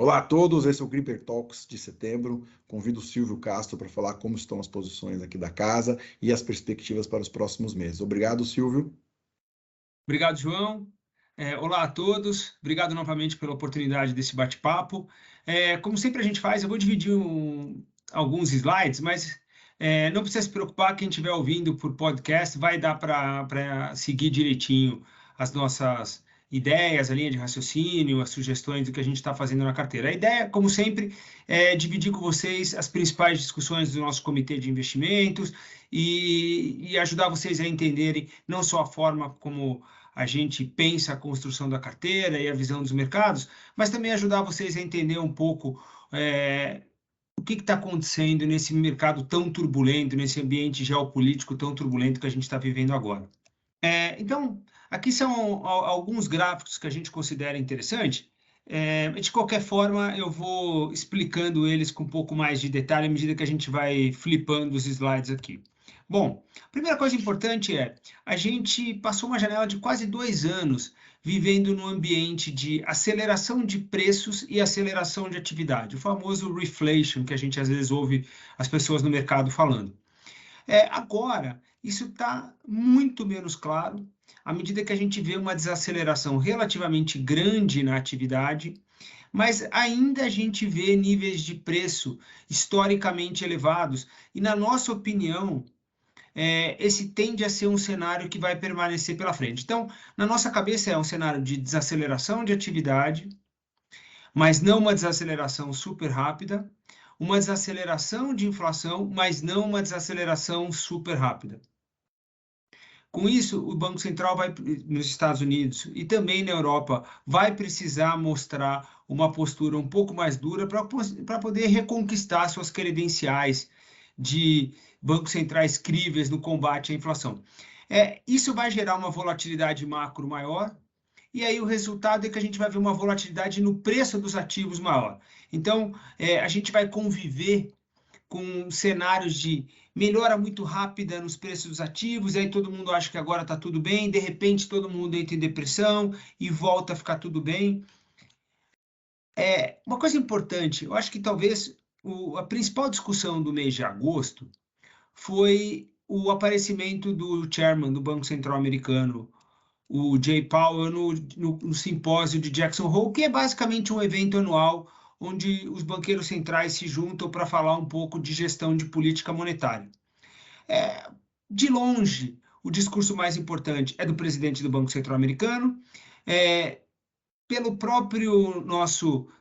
Olá a todos, esse é o Gripper Talks de setembro. Convido o Silvio Castro para falar como estão as posições aqui da casa e as perspectivas para os próximos meses. Obrigado, Silvio. Obrigado, João. Olá a todos. Obrigado novamente pela oportunidade desse bate-papo. Como sempre a gente faz, eu vou dividir alguns slides, mas não precisa se preocupar, quem estiver ouvindo por podcast vai dar para seguir direitinho as nossas ideias, a linha de raciocínio, as sugestões do que a gente está fazendo na carteira. A ideia, como sempre, é dividir com vocês as principais discussões do nosso comitê de investimentos e ajudar vocês a entenderem não só a forma como a gente pensa a construção da carteira e a visão dos mercados, mas também ajudar vocês a entender um pouco o que está acontecendo nesse mercado tão turbulento, nesse ambiente geopolítico tão turbulento que a gente está vivendo agora. Então, aqui são alguns gráficos que a gente considera interessante. De qualquer forma, eu vou explicando eles com um pouco mais de detalhe à medida que a gente vai flipando os slides aqui. Bom, a primeira coisa importante a gente passou uma janela de quase 2 anos vivendo num ambiente de aceleração de preços e aceleração de atividade, o famoso reflation, que a gente às vezes ouve as pessoas no mercado falando. Agora, isso está muito menos claro, à medida que a gente vê uma desaceleração relativamente grande na atividade, mas ainda a gente vê níveis de preço historicamente elevados, e na nossa opinião, esse tende a ser um cenário que vai permanecer pela frente. Então, na nossa cabeça é um cenário de desaceleração de atividade, mas não uma desaceleração super rápida, uma desaceleração de inflação, mas não uma desaceleração super rápida. Com isso, o Banco Central nos Estados Unidos e também na Europa vai precisar mostrar uma postura um pouco mais dura para poder reconquistar suas credenciais de bancos centrais críveis no combate à inflação. Isso vai gerar uma volatilidade macro maior, e aí o resultado é que a gente vai ver uma volatilidade no preço dos ativos maior. Então, a gente vai conviver com cenários de melhora muito rápida nos preços dos ativos, e aí todo mundo acha que agora está tudo bem, de repente todo mundo entra em depressão e volta a ficar tudo bem. Uma coisa importante, eu acho que talvez a principal discussão do mês de agosto foi o aparecimento do chairman do Banco Central Americano, o Jay Powell, no simpósio de Jackson Hole, que é basicamente um evento anual onde os banqueiros centrais se juntam para falar um pouco de gestão de política monetária. De longe, o discurso mais importante é do presidente do Banco Central Americano,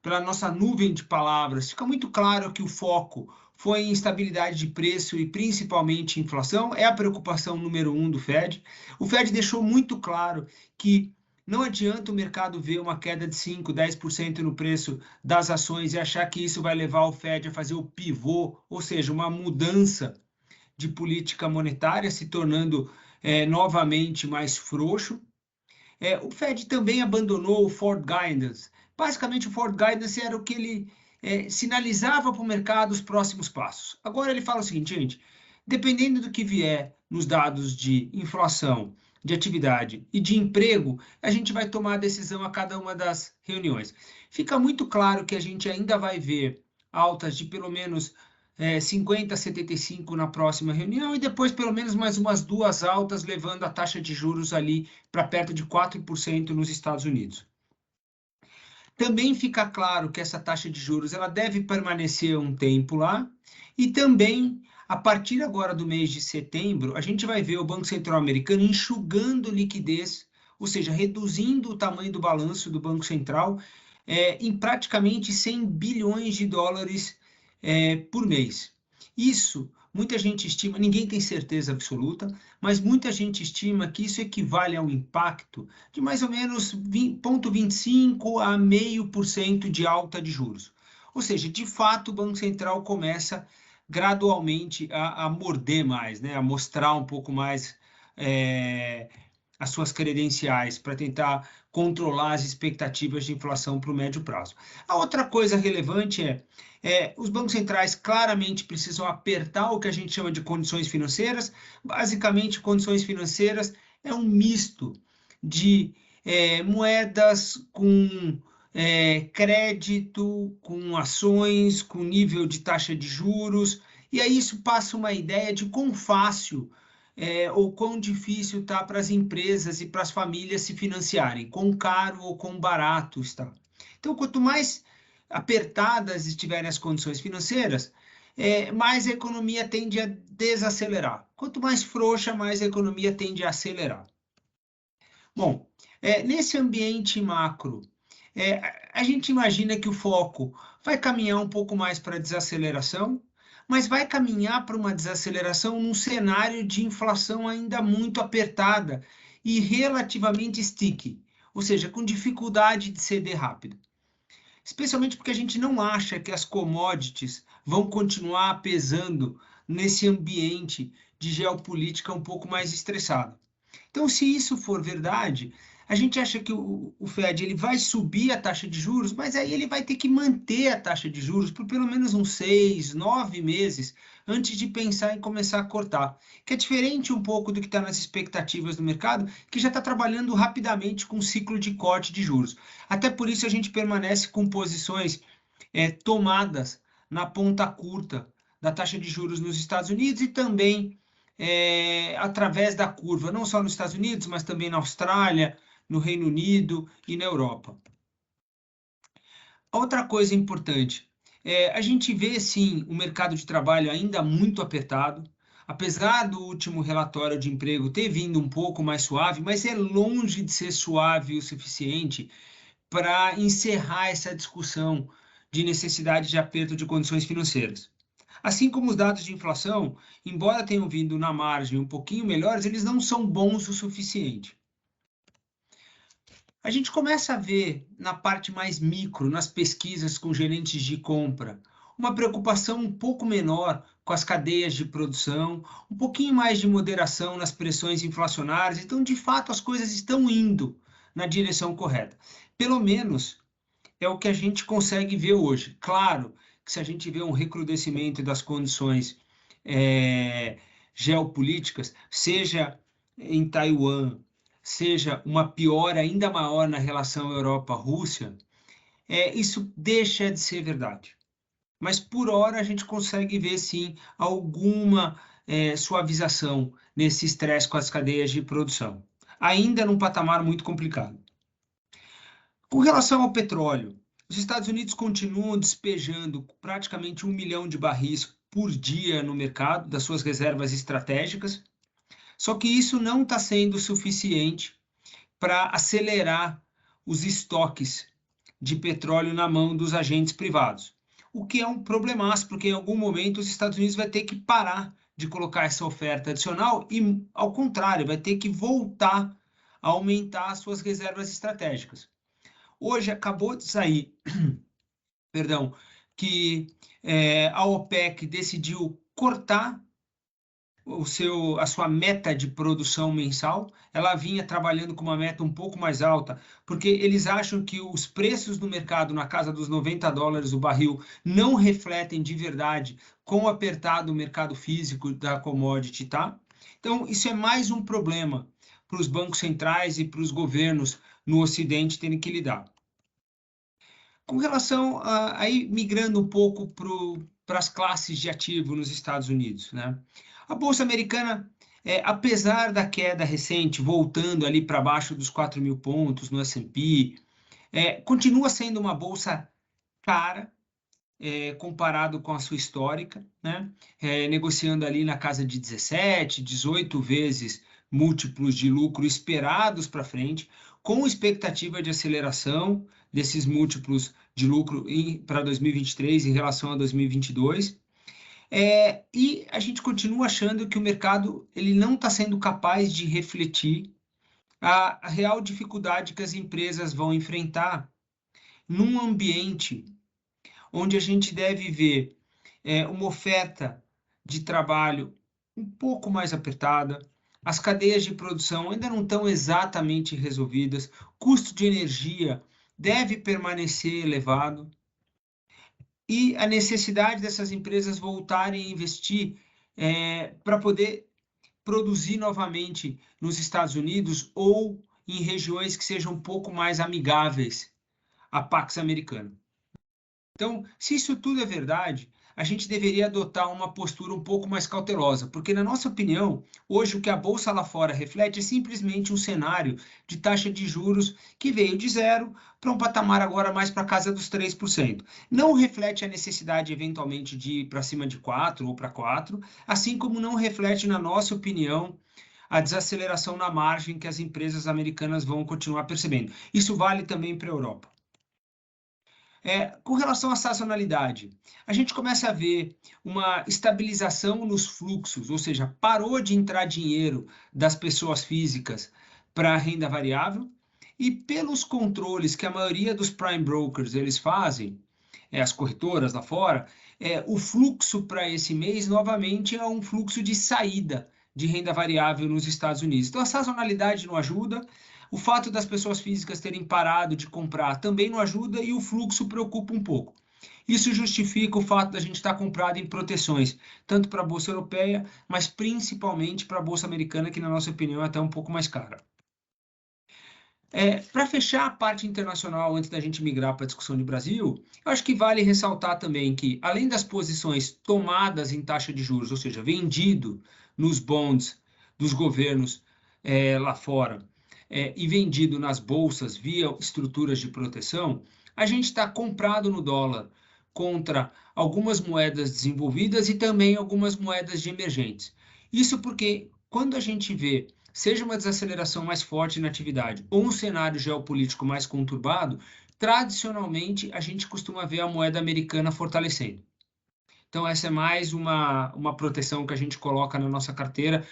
pela nossa nuvem de palavras, fica muito claro que o foco foi em estabilidade de preço e principalmente inflação, é a preocupação número 1 do Fed. O Fed deixou muito claro que não adianta o mercado ver uma queda de 5%, 10% no preço das ações e achar que isso vai levar o Fed a fazer o pivô, ou seja, uma mudança de política monetária, se tornando novamente mais frouxo. O Fed também abandonou o Forward Guidance. Basicamente, o Forward Guidance era o que ele sinalizava para o mercado os próximos passos. Agora ele fala o seguinte, gente, dependendo do que vier nos dados de inflação, de atividade e de emprego, a gente vai tomar a decisão a cada uma das reuniões. Fica muito claro que a gente ainda vai ver altas de pelo menos 50 a 75 na próxima reunião e depois pelo menos mais umas 2 altas, levando a taxa de juros ali para perto de 4% nos Estados Unidos. Também fica claro que essa taxa de juros ela deve permanecer um tempo lá, e também, a partir agora do mês de setembro, a gente vai ver o Banco Central Americano enxugando liquidez, ou seja, reduzindo o tamanho do balanço do Banco Central em praticamente 100 bilhões de dólares por mês. Isso, muita gente estima, ninguém tem certeza absoluta, mas muita gente estima que isso equivale a um impacto de mais ou menos 0,25% a 0,5% de alta de juros. Ou seja, de fato, o Banco Central começa gradualmente a morder mais, a mostrar um pouco mais as suas credenciais para tentar controlar as expectativas de inflação para o médio prazo. A outra coisa relevante os bancos centrais claramente precisam apertar o que a gente chama de condições financeiras. Basicamente, condições financeiras é um misto de moedas com crédito, com ações, com nível de taxa de juros, e aí isso passa uma ideia de quão fácil ou quão difícil está para as empresas e para as famílias se financiarem, quão caro ou quão barato está. Então, quanto mais apertadas estiverem as condições financeiras, mais a economia tende a desacelerar. Quanto mais frouxa, mais a economia tende a acelerar. Bom, nesse ambiente macro, a gente imagina que o foco vai caminhar um pouco mais para a desaceleração, mas vai caminhar para uma desaceleração num cenário de inflação ainda muito apertada e relativamente sticky, ou seja, com dificuldade de ceder rápido. Especialmente porque a gente não acha que as commodities vão continuar pesando nesse ambiente de geopolítica um pouco mais estressado. Então, se isso for verdade, a gente acha que o Fed ele vai subir a taxa de juros, mas aí ele vai ter que manter a taxa de juros por pelo menos uns 6, 9 meses antes de pensar em começar a cortar. Que é diferente um pouco do que está nas expectativas do mercado, que já está trabalhando rapidamente com um ciclo de corte de juros. Até por isso a gente permanece com posições tomadas na ponta curta da taxa de juros nos Estados Unidos e também através da curva, não só nos Estados Unidos, mas também na Austrália, no Reino Unido e na Europa. Outra coisa importante, a gente vê, sim, o mercado de trabalho ainda muito apertado, apesar do último relatório de emprego ter vindo um pouco mais suave, mas é longe de ser suave o suficiente para encerrar essa discussão de necessidade de aperto de condições financeiras. Assim como os dados de inflação, embora tenham vindo na margem um pouquinho melhores, eles não são bons o suficiente. A gente começa a ver na parte mais micro, nas pesquisas com gerentes de compra, uma preocupação um pouco menor com as cadeias de produção, um pouquinho mais de moderação nas pressões inflacionárias. Então, de fato, as coisas estão indo na direção correta. Pelo menos é o que a gente consegue ver hoje. Claro que se a gente vê um recrudescimento das condições geopolíticas, seja em Taiwan, seja uma piora ainda maior na relação Europa-Rússia, isso deixa de ser verdade. Mas por hora a gente consegue ver sim alguma suavização nesse estresse com as cadeias de produção, ainda num patamar muito complicado. Com relação ao petróleo, os Estados Unidos continuam despejando praticamente 1 milhão de barris por dia no mercado das suas reservas estratégicas, só que isso não está sendo suficiente para acelerar os estoques de petróleo na mão dos agentes privados, o que é um problemaço, porque em algum momento os Estados Unidos vai ter que parar de colocar essa oferta adicional e, ao contrário, vai ter que voltar a aumentar as suas reservas estratégicas. Hoje acabou de sair, perdão, que a OPEC decidiu cortar a sua meta de produção mensal. Ela vinha trabalhando com uma meta um pouco mais alta, porque eles acham que os preços no mercado, na casa dos $90 o barril, não refletem de verdade quão apertado o mercado físico da commodity está. Então, isso é mais um problema para os bancos centrais e para os governos no Ocidente terem que lidar. Com relação aí migrando um pouco para as classes de ativo nos Estados Unidos, né? A Bolsa Americana, apesar da queda recente, voltando ali para baixo dos 4.000 pontos no S&P, continua sendo uma bolsa cara, comparado com a sua histórica, né? Negociando ali na casa de 17, 18 vezes múltiplos de lucro esperados para frente, com expectativa de aceleração desses múltiplos de lucro para 2023 em relação a 2022. E a gente continua achando que o mercado ele não está sendo capaz de refletir a real dificuldade que as empresas vão enfrentar num ambiente onde a gente deve ver uma oferta de trabalho um pouco mais apertada, as cadeias de produção ainda não estão exatamente resolvidas, custo de energia deve permanecer elevado e a necessidade dessas empresas voltarem a investir para poder produzir novamente nos Estados Unidos ou em regiões que sejam um pouco mais amigáveis a Pax Americana. Então, se isso tudo é verdade, a gente deveria adotar uma postura um pouco mais cautelosa, porque, na nossa opinião, hoje o que a Bolsa lá fora reflete é simplesmente um cenário de taxa de juros que veio de 0 para um patamar agora mais para a casa dos 3%. Não reflete a necessidade, eventualmente, de ir para cima de 4 ou para 4, assim como não reflete, na nossa opinião, a desaceleração na margem que as empresas americanas vão continuar percebendo. Isso vale também para a Europa. Com relação à sazonalidade, a gente começa a ver uma estabilização nos fluxos, ou seja, parou de entrar dinheiro das pessoas físicas para a renda variável, e pelos controles que a maioria dos prime brokers eles fazem, as corretoras lá fora, o fluxo para esse mês novamente é um fluxo de saída de renda variável nos Estados Unidos. Então a sazonalidade não ajuda, o fato das pessoas físicas terem parado de comprar também não ajuda e o fluxo preocupa um pouco. Isso justifica o fato da gente estar comprado em proteções, tanto para a Bolsa Europeia, mas principalmente para a Bolsa Americana, que na nossa opinião é até um pouco mais cara. Para fechar a parte internacional, antes da gente migrar para a discussão de Brasil, eu acho que vale ressaltar também que, além das posições tomadas em taxa de juros, ou seja, vendido nos bonds dos governos lá fora, e vendido nas bolsas via estruturas de proteção, a gente está comprado no dólar contra algumas moedas desenvolvidas e também algumas moedas de emergentes. Isso porque, quando a gente vê seja uma desaceleração mais forte na atividade ou um cenário geopolítico mais conturbado, tradicionalmente a gente costuma ver a moeda americana fortalecendo. Então, essa é mais uma proteção que a gente coloca na nossa carteira.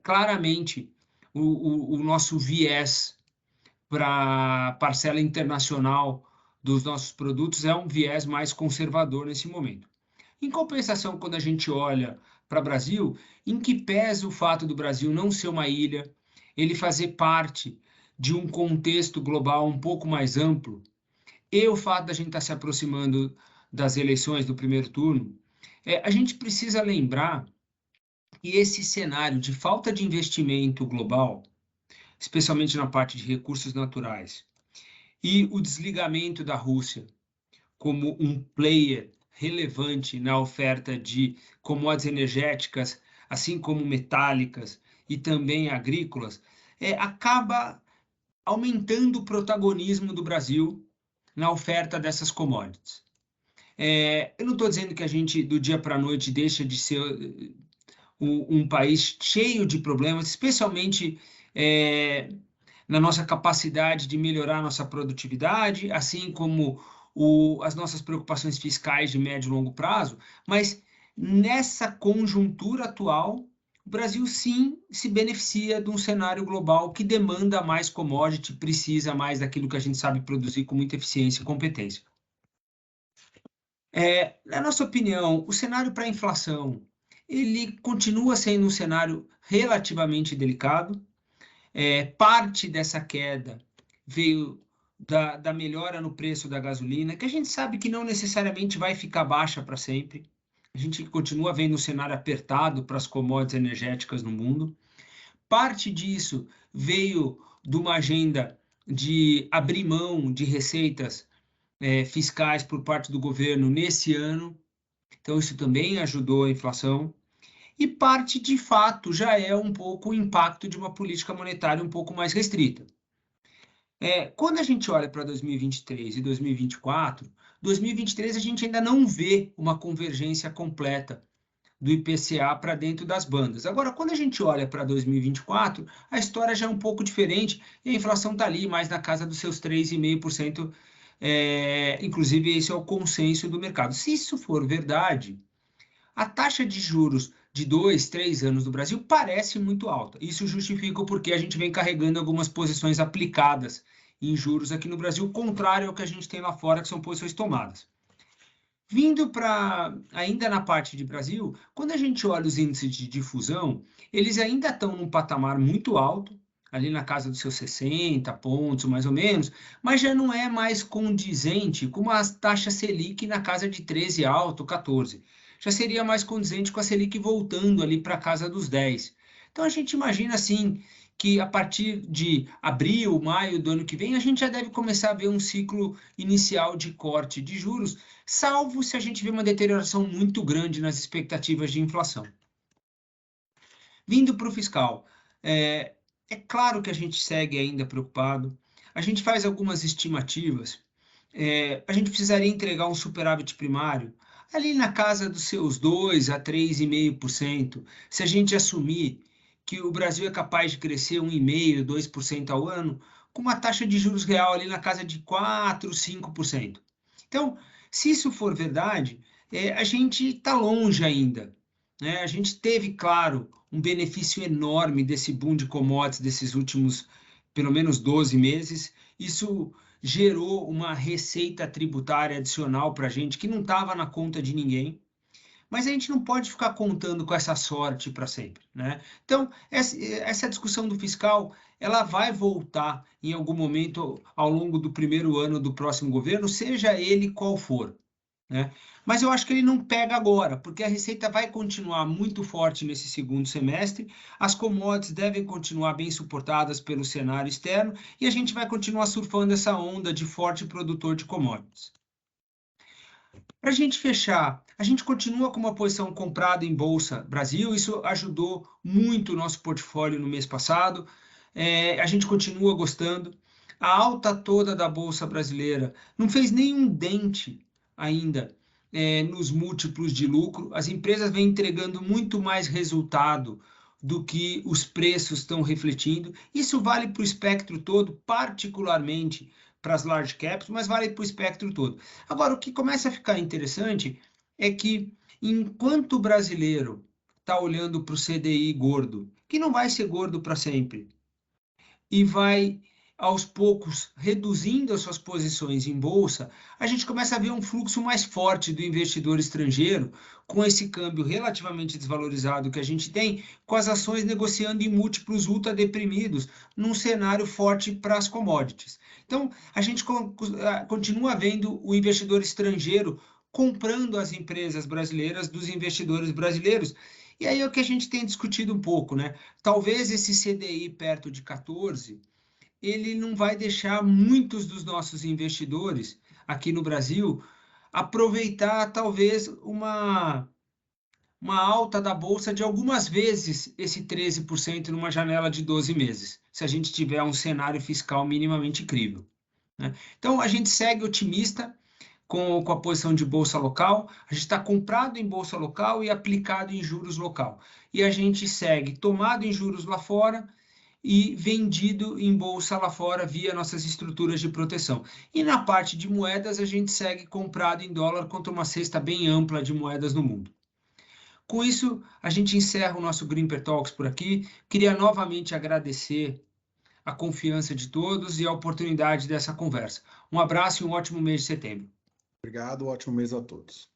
Claramente, o nosso viés para a parcela internacional dos nossos produtos é um viés mais conservador nesse momento. Em compensação, quando a gente olha para o Brasil, em que pesa o fato do Brasil não ser uma ilha, ele fazer parte de um contexto global um pouco mais amplo, e o fato da gente estar se aproximando das eleições do primeiro turno, a gente precisa lembrar que esse cenário de falta de investimento global, especialmente na parte de recursos naturais, e o desligamento da Rússia como um player relevante na oferta de commodities energéticas, assim como metálicas e também agrícolas, acaba aumentando o protagonismo do Brasil na oferta dessas commodities. Eu não estou dizendo que a gente, do dia para a noite, deixa de ser um país cheio de problemas, especialmente na nossa capacidade de melhorar a nossa produtividade, assim como as nossas preocupações fiscais de médio e longo prazo, mas nessa conjuntura atual, o Brasil sim se beneficia de um cenário global que demanda mais commodity, precisa mais daquilo que a gente sabe produzir com muita eficiência e competência. Na nossa opinião, o cenário para a inflação, ele continua sendo um cenário relativamente delicado. Parte dessa queda veio da melhora no preço da gasolina, que a gente sabe que não necessariamente vai ficar baixa para sempre. A gente continua vendo um cenário apertado para as commodities energéticas no mundo. Parte disso veio de uma agenda de abrir mão de receitas fiscais por parte do governo nesse ano. Então, isso também ajudou a inflação. E parte, de fato, já é um pouco o impacto de uma política monetária um pouco mais restrita. Quando a gente olha para 2023 e 2024, 2023 a gente ainda não vê uma convergência completa do IPCA para dentro das bandas. Agora, quando a gente olha para 2024, a história já é um pouco diferente e a inflação está ali mais na casa dos seus 3,5%, inclusive esse é o consenso do mercado. Se isso for verdade, a taxa de juros de 2, 3 anos no Brasil parece muito alta. Isso justifica o porquê a gente vem carregando algumas posições aplicadas em juros aqui no Brasil, contrário ao que a gente tem lá fora, que são posições tomadas. Vindo para, ainda na parte de Brasil, quando a gente olha os índices de difusão, eles ainda estão num patamar muito alto, ali na casa dos seus 60 pontos, mais ou menos, mas já não é mais condizente com uma taxa Selic na casa de 13 alto, 14. Já seria mais condizente com a Selic voltando ali para a casa dos 10. Então, a gente imagina, assim, que a partir de abril, maio do ano que vem, a gente já deve começar a ver um ciclo inicial de corte de juros, salvo se a gente vê uma deterioração muito grande nas expectativas de inflação. Vindo para o fiscal, é claro que a gente segue ainda preocupado, a gente faz algumas estimativas, a gente precisaria entregar um superávit primário ali na casa dos seus 2 a 3,5%, se a gente assumir que o Brasil é capaz de crescer 1,5%, 2% ao ano, com uma taxa de juros real ali na casa de 4%, 5%. Então, se isso for verdade, a gente está longe ainda, né? A gente teve, claro, um benefício enorme desse boom de commodities desses últimos, pelo menos 12 meses. Isso gerou uma receita tributária adicional para a gente que não estava na conta de ninguém. Mas a gente não pode ficar contando com essa sorte para sempre, né? Então, essa discussão do fiscal, ela vai voltar em algum momento ao longo do primeiro ano do próximo governo, seja ele qual for, né? Mas eu acho que ele não pega agora, porque a receita vai continuar muito forte nesse segundo semestre, as commodities devem continuar bem suportadas pelo cenário externo e a gente vai continuar surfando essa onda de forte produtor de commodities. Para a gente fechar, a gente continua com uma posição comprada em Bolsa Brasil, isso ajudou muito o nosso portfólio no mês passado, a gente continua gostando. A alta toda da Bolsa Brasileira não fez nenhum dente ainda nos múltiplos de lucro, as empresas vêm entregando muito mais resultado do que os preços estão refletindo. Isso vale para o espectro todo, particularmente para as large caps, mas vale para o espectro todo. Agora, o que começa a ficar interessante é que, enquanto o brasileiro está olhando para o CDI gordo, que não vai ser gordo para sempre, e vai, aos poucos, reduzindo as suas posições em bolsa, a gente começa a ver um fluxo mais forte do investidor estrangeiro, com esse câmbio relativamente desvalorizado que a gente tem, com as ações negociando em múltiplos ultra deprimidos, num cenário forte para as commodities. Então, a gente continua vendo o investidor estrangeiro comprando as empresas brasileiras dos investidores brasileiros. E aí é o que a gente tem discutido um pouco, né? Talvez esse CDI perto de 14, ele não vai deixar muitos dos nossos investidores aqui no Brasil aproveitar talvez uma alta da bolsa de algumas vezes esse 13% numa janela de 12 meses, se a gente tiver um cenário fiscal minimamente crível, né? Então, a gente segue otimista com a posição de bolsa local, a gente está comprado em bolsa local e aplicado em juros local. E a gente segue tomado em juros lá fora e vendido em bolsa lá fora via nossas estruturas de proteção. E na parte de moedas, a gente segue comprado em dólar contra uma cesta bem ampla de moedas no mundo. Com isso, a gente encerra o nosso Grimper Talks por aqui. Queria novamente agradecer a confiança de todos e a oportunidade dessa conversa. Um abraço e um ótimo mês de setembro. Obrigado, ótimo mês a todos.